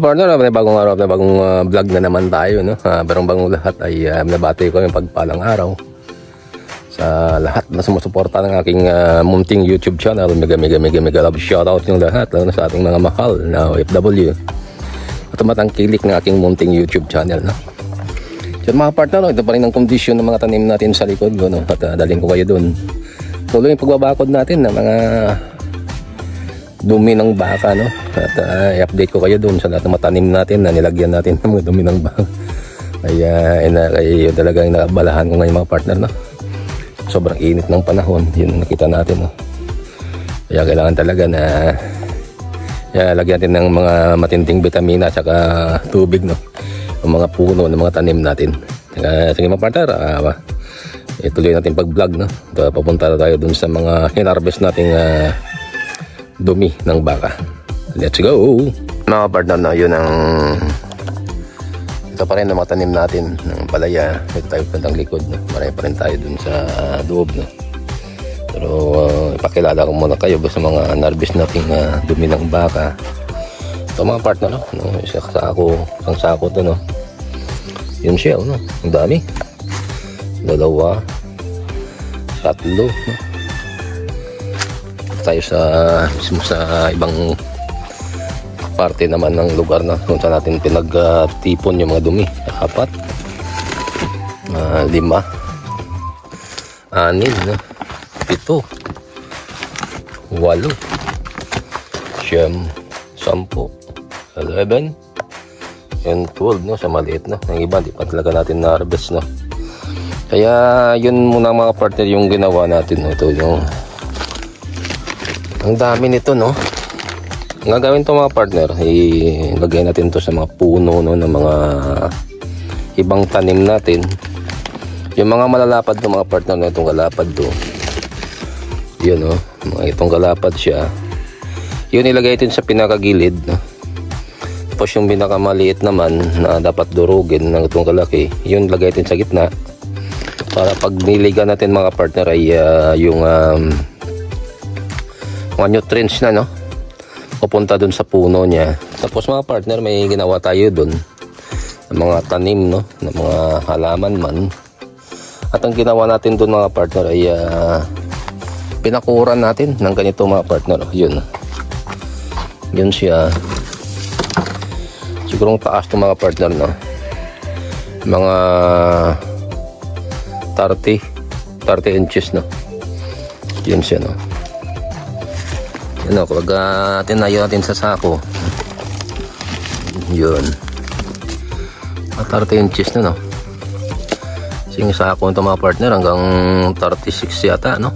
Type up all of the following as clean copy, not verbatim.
Partner, may bagong araw, may bagong vlog na naman tayo, no? Barong-bagong lahat ay nabati ko yung pagpalang araw sa lahat na sumusuporta ng aking munting YouTube channel. Mega love shoutout yung lahat, lalo na sa ating mga mahal na OFW at tumatangkilik ng aking munting YouTube channel, no? So mga partner, no, ito pa rin ang kondisyon ng mga tanim natin sa likod ko, no? At daling ko kayo dun. Tuloy yung pagbabakod natin ng mga dumi ng baka, no? At i-update ko kayo doon sa lahat ng matanim natin na nilagyan natin ng mga dumi ng baka. Ay talagang nakabalahan ko ngayon mga partner, no? Sobrang init ng panahon, yun ang nakita natin, no? Kaya kailangan talaga na lagyan natin ng mga matinding vitamina at saka tubig, no? Ang mga puno ng mga tanim natin. Sige mga partner, ituloy natin pag-vlog, no? Papunta tayo doon sa mga hinarvest nating dumi ng baka. Let's go! Mga partner, na yun ang ito pa rin ang mga tanim natin ng palaya. Ito tayo pantang likod, no? Marami pa rin tayo dun sa loob, no? Pero ipakilala ko muna kayo sa mga narvest nating dumi ng baka. Ito mga partner, no? Isang sako to, no? Yun siya, no? Ang dami. 2, 3, no? Tayo mismo sa ibang parte naman ng lugar na kung saan natin pinagtipon yung mga dumi. 4, 5, 6, 7, 8, 9, 10, 11, and 12, no? Sa maliit, no? Ang iba di pa talaga natin na-harvest, no? Kaya yun muna mga partner yung ginawa natin, no? Ito yung ang dami nito, no? Ang gagawin to mga partner, ilagay natin to sa mga puno, no, ng mga ibang tanim natin. Yung mga malalapad to mga partner, no, itong kalapad to. Yun, no? Itong kalapad siya. Yun ilagay natin sa pinakagilid, no? Tapos yung pinakamaliit naman na dapat durugin ng itong kalaki, yun ilagay natin sa gitna. Para pag niligan natin mga partner ay yung mga nutrients na, no, pupunta dun sa puno niya. Tapos mga partner, may ginawa tayo dun ng mga tanim, no, ng mga halaman man. At ang ginawa natin dun mga partner ay pinakuran natin ng ganito mga partner. Yun siya. Siguro taas to mga partner, no, mga 30 inches, no. Yun siya, no. Yun, no, kapag tinayo natin sa sako, yun, 30 inches na, no. Kasi yung sako nito mga partner hanggang 36 yata, no,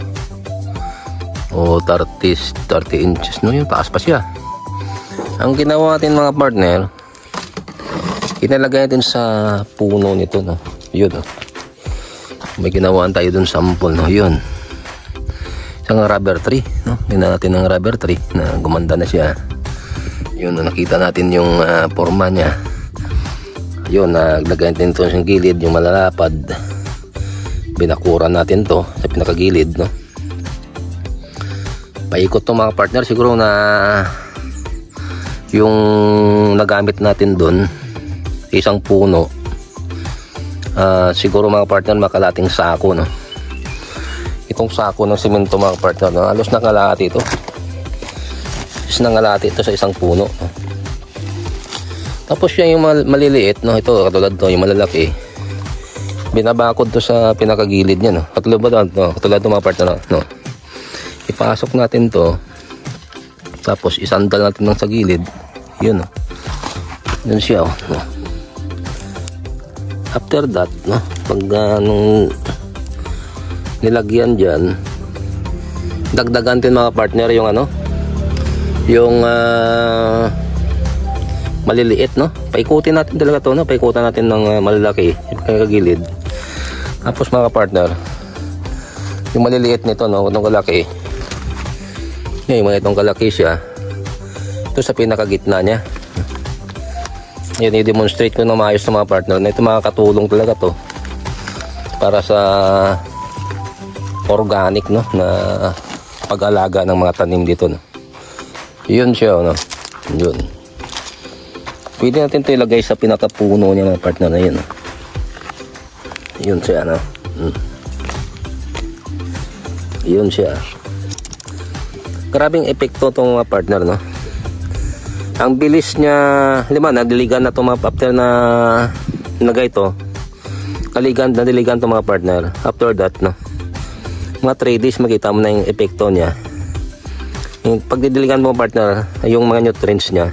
o 30 inches, no. Yung taas pa siya. Ang ginawa natin mga partner, inalagay natin sa puno nito, no. Yun, no. May ginawaan tayo dun sample, no. Yun, isang rubber tree, no? Tingnan natin ng rubber tree na gumanda na siya. Yun, nakita natin yung forma niya. Yun, naglagay natin ito sa gilid, yung malalapad. Binakuran natin to sa pinakagilid, no? Paikot to mga partner, siguro na yung nagamit natin dun, isang puno, siguro mga partner makalating sako, no? Itong sako ng simento mga partner, no? Halos nangalahati ito. Nangalahati ito sa isang puno, no? Tapos yan yung maliliit, no? Ito katulad to, yung malalaki, binabakod to sa pinakagilid niya, no? Katulad ba doon, no? Katulad to mga partner, no? Ipasok natin to, tapos isandal natin ng sa gilid. Yun, no? Yun siya, no? After that, no, pag nung nilagyan dyan, dagdagan din mga partner yung yung maliliit, no. Paikutin natin talaga to, no. Paikutan natin ng malalaki yung kagilid. Tapos mga partner, yung maliliit nito, no, itong kalaki, yung itong kalaki siya, ito sa pinakagitna niya. Yun, i-demonstrate ko na maayos sa mga partner na ito makakatulong talaga to para sa organic, no, na pag-alaga ng mga tanim dito, no. Yun siya, no. Yun. Pwede natin ito ilagay sa pinakapuno niya mga partner na yun. Yun siya, no? Yun siya. Grabing epekto itong mga partner, no? Ang bilis niya, nadiligan na ito mga after na nagay ito. Nadiligan ito mga partner. After that, no? Mga 3 days makita mo na yung epekto niya. Yung pagdidiligan mo partner, yung mga nutrients niya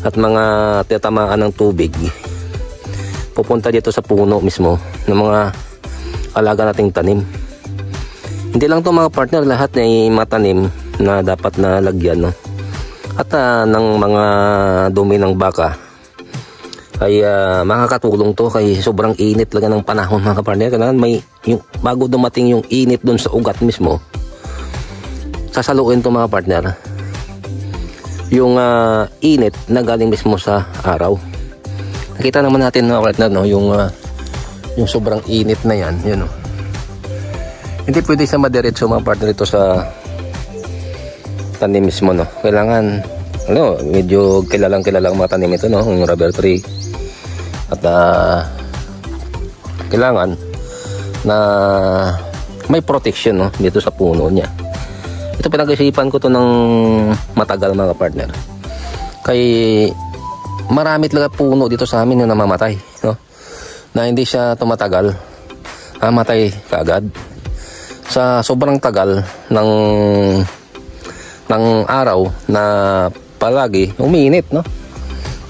at mga tatamaan ng tubig pupunta dito sa puno mismo ng mga alaga nating tanim. Hindi lang to mga partner, lahat ay matanim na dapat na lagyan, no? At ng mga dumi ng baka ay makakatulong to kay sobrang init talaga ng panahon mga partner. Kailangan may yung, bago dumating yung init dun sa ugat mismo, sasaluin to mga partner yung init na galing mismo sa araw. Nakita naman natin mga partner, no, yung sobrang init na yan, yun, no? Hindi pwede sa madiretso mga partner ito sa tanim mismo, no? Kailangan medyo kilalang mga tanim ito, no, yung rubber tree. At kailangan na may protection, no, dito sa puno niya. Ito pinag-isipan ko to ng matagal mga partner. Kay marami talaga puno dito sa amin na namamatay, no? Na hindi siya tumatagal, matay kaagad. Sa sobrang tagal ng araw na palagi umiinit, no?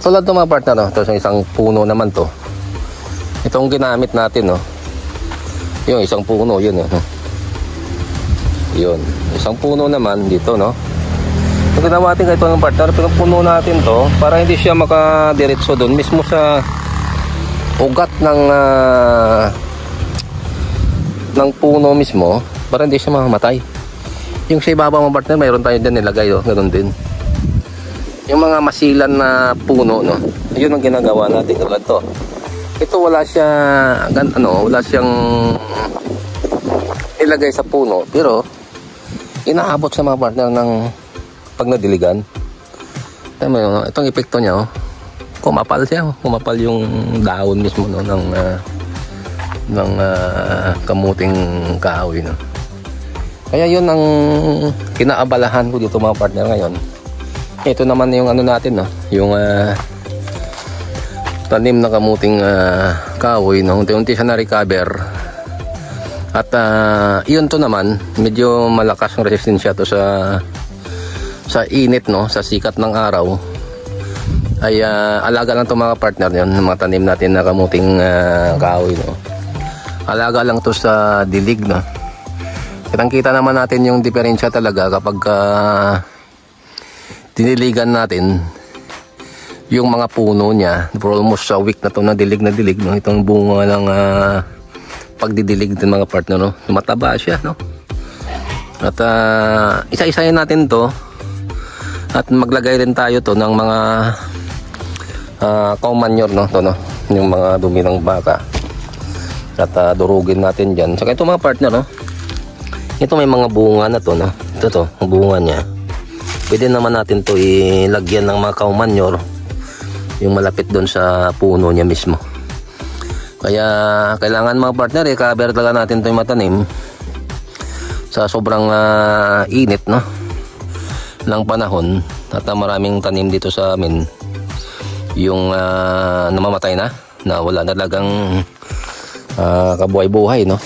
Tulad ng mga partner, no? Ito sa isang puno naman to. Itong ginamit natin, no? Yung isang puno, yun, no? Yun, isang puno naman dito, no? Pag ginawa natin kahit ng partner, pinupuno natin to para hindi siya makadiretso doon mismo sa ugat ng puno mismo, para hindi siya mamamatay. Yung sa ibabaw mga partner, mayroon tayo dyan nilagay, oh, ganoon din. Yung mga masilan na puno, no? Yun ang ginagawa natin tulad to. Ito wala siya wala siyang ilagay sa puno, pero inaabot sa mga partner ng pag nadiligan. Itong epekto niya, oh, kumapal siya, kumapal yung dahon mismo, no, ng kamuting kahoy, no? Kaya yun ang kinaabalahan ko dito mga partner ngayon. Ito naman yung natin, no, yung tanim na kamuting kahoy, no, unti-unti siya na-recover. At yun to naman, medyo malakas ang resistensya to sa init, no, sa sikat ng araw. Ay alaga lang to mga partner, yun, mga tanim natin na kamuting kahoy, no. Alaga lang to sa dilig, no. Kitang-kita naman natin yung diferensya talaga kapag diniligan natin yung mga puno niya. For almost a week na to na dilig, no. Itong bunga ng pagdidilig din mga partner, no. Mataba siya, no. At isa-isayin natin to at maglagay rin tayo to ng mga cow manure, no, to, no, yung mga dumi ng baka. At durugin natin dyan. Saka ito mga partner, no, ito may mga bunga na to, no. Ito to, ang bunga niya. Pwede naman natin to ilagyan ng mga cow manure, yung malapit doon sa puno niya mismo. Kaya kailangan mga partner, cover talaga natin ito yung matanim sa sobrang init, no, ng panahon. At maraming tanim dito sa amin yung namamatay na wala na talagang kabuhay-buhay, no.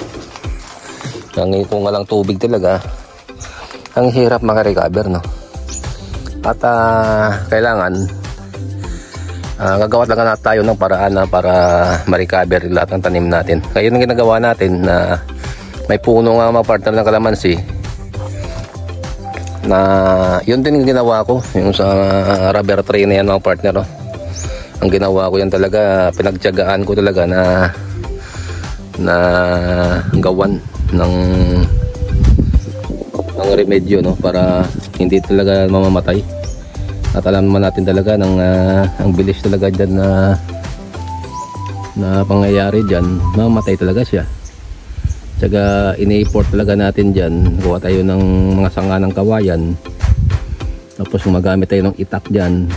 Kung walang tubig talaga, ang hirap makarecover, no. At kailangan gagawa lang na tayo ng paraan para ma-recover lahat ng tanim natin. Kaya yun ang ginagawa natin, na may puno nga mga partner ng kalamansi, na yun din yung ginawa ko, yung sa rubber tree na yan mga partner, no. Ang ginawa ko yan talaga, pinagtiyagaan ko talaga na gawan ng remedyo, no, para hindi talaga mamamatay. At alam naman natin talaga ang bilis talaga dyan na pangyayari dyan, mamamatay talaga siya. Tsaka ini-import talaga natin dyan, gawa tayo ng mga sanga ng kawayan, tapos gumagamit tayo ng itak dyan,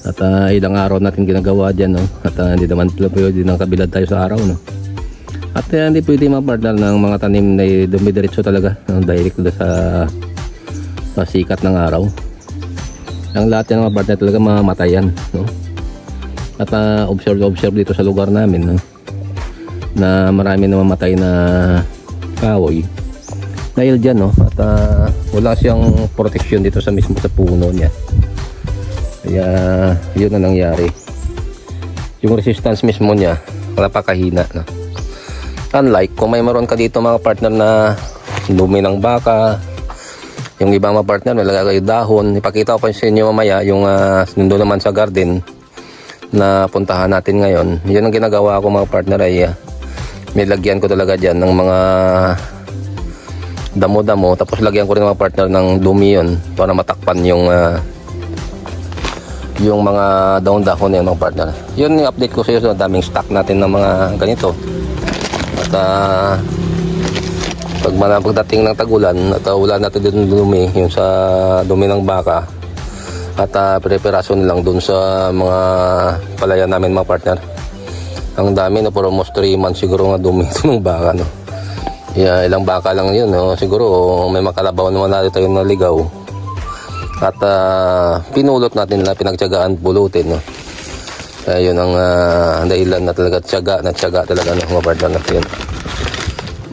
At ilang araw natin ginagawa dyan, no? At hindi naman pwede nang kabilad tayo sa araw, no? At hindi pwede ma-partner ng mga tanim na dumidiretso talaga, no? Direct sa sikat ng araw. Ang lahat yan mga partner talaga mamatayan, no? At observe dito sa lugar namin, no? Na marami na mamatay na kahoy dahil dyan, no? At wala siyang protection dito sa mismo sa puno niya, kaya yun na nangyari. Yung resistance mismo niya napakahina, no? Unlike kung may maroon ka dito mga partner na dumi ng baka, yung ibang mga partner nalagay dahon. Ipakita ko pa sa inyo mamaya yung nandun naman sa garden na puntahan natin ngayon. Yun ang ginagawa ko mga partner ay nilagyan ko talaga dyan ng mga damo-damo, tapos lagyan ko rin mga partner ng dumi yun para matakpan yung mga dahon-dahon na yun mga partner. Yun yung update ko sa iyo sa daming stock natin ng mga ganito. At pagdating ng tagulan at wala natin din dumi, yung sa dumi ng baka at preparasyon lang dun sa mga palaya namin mga partner. Ang dami, no, for almost 3 months siguro nga dumi ito ng baka, no. Ilang baka lang yun, no? Siguro may makalabaw naman natin tayo naligaw. At pinulot natin na pinagtiyagaan pulutin, no? Kaya yun ang dahilan na talaga tiyaga talaga, no, mga partner natin.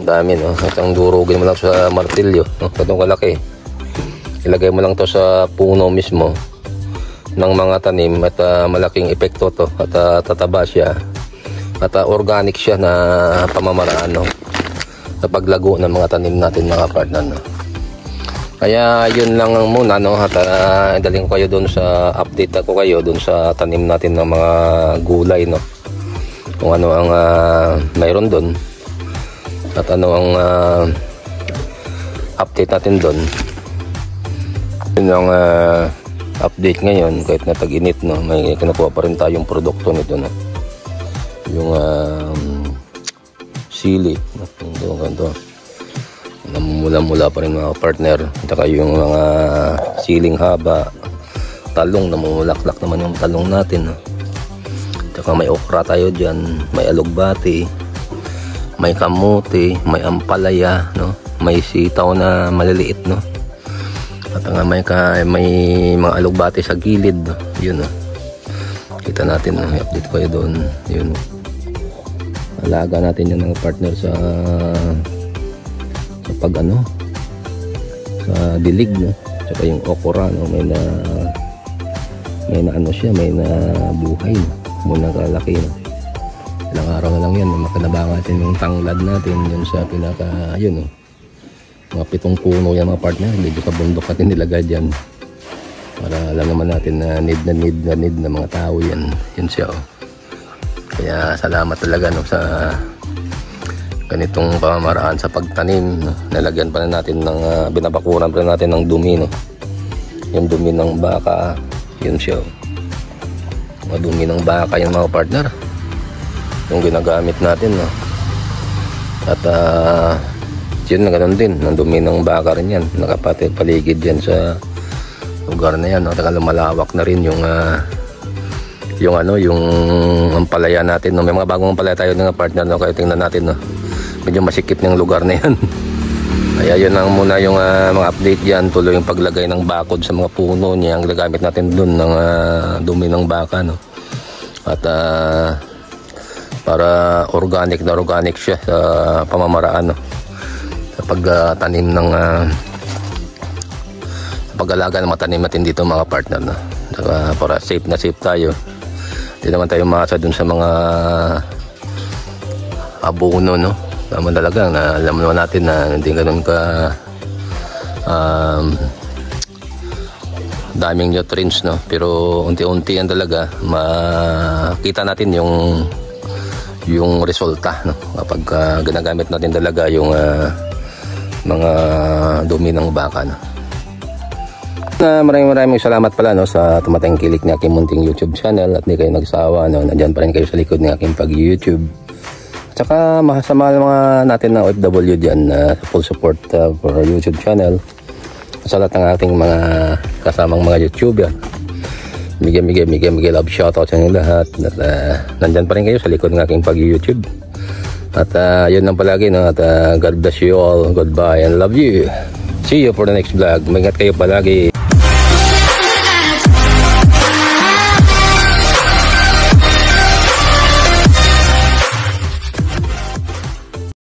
Ang dami, no? At ang durugin mo lang sa martilyo, no? Katong kalaki. Ilagay mo lang to sa puno mismo ng mga tanim at malaking epekto to at tataba siya. At organic siya na pamamaraan, no? Sa paglago ng mga tanim natin mga partner, no? Kaya yun lang muna, no? At daling ko kayo doon sa update ako kayo doon sa tanim natin ng mga gulay, no? Kung ano ang mayroon doon at ano ang update natin doon. Yun ang update ngayon kahit na tag-init, no? May kinukuha pa rin tayong produkto nito, no? Yung sili, ganito, namumula-mula pa rin mga partner. At saka yung mga siling haba, talong, namumulaklak naman yung talong natin, no? At saka may okra tayo dyan, may alugbati, may kamote, may ampalaya, no? May sitaw na maliliit, no? At saka may mga alugbati sa gilid, no? Yun, no? Kita natin, no? I-update ko yun doon. Yun, no? Alaga natin yung mga partner sa sa dilig, no? Tsaka yung okra, no? May na ano siya, may na buhay, no? Muna kalaki, no? Ilang araw na lang yan, makanabangan natin yung tanglad natin yun sa yun, no? Mga 7 puno yan mga partner, medyo kabundok natin nilagay dyan para alam naman natin na need na mga tao yan. Yun siya, oh. Kaya salamat talaga, no, sa ganitong pamamaraan sa pagtanim, no? Nalagyan pa na natin ng binabakuran pa na natin ng dumi, no? Yung dumi ng baka, yun siya, oh. Mga dumi ng baka yung mga partner yung ginagamit natin, no? At yun na ganoon din, ng dumi ng baka rin yan, nakapaligid yan sa lugar na yan, no? Taka lumalawak na rin yung ampalaya natin, no? May mga bagong ampalaya tayo ng partner, no? Kaya tingnan natin, no? Medyo masikip ng lugar na yan. Kaya yun lang muna yung mga update dyan. Tuloy yung paglagay ng bakod sa mga puno niya, ang gagamit natin dun ng dumi ng baka, no? At para organic siya sa pamamaraan, no? Sa pagtanim ng sa pag-alaga ng mga tanim natin dito mga partner, no? Para safe na safe tayo. Hindi naman tayo maasa dun sa mga abono, no? Tama talaga na alam naman natin na hindi ganoon ka daming nutrients, no? Pero unti-unti yan talaga makita natin yung resulta, no? Kapag ginagamit natin talaga yung mga dumi ng baka, no? Maraming salamat pala, no, sa tumatangkilik ng aking munting YouTube channel at hindi kayo nagsawa, no? Nandiyan pa rin kayo sa likod ng aking pag-YouTube. At saka sa mga natin na OFW dyan, full support for our YouTube channel. Sa lahat ng ating mga kasamang mga YouTuber. Migay love shoutout sa inyo lahat. At nandyan pa rin kayo sa likod ng aking pag-YouTube. At yun lang palagi, no? At God bless you all. Goodbye and love you. See you for the next vlog. Maingat kayo palagi.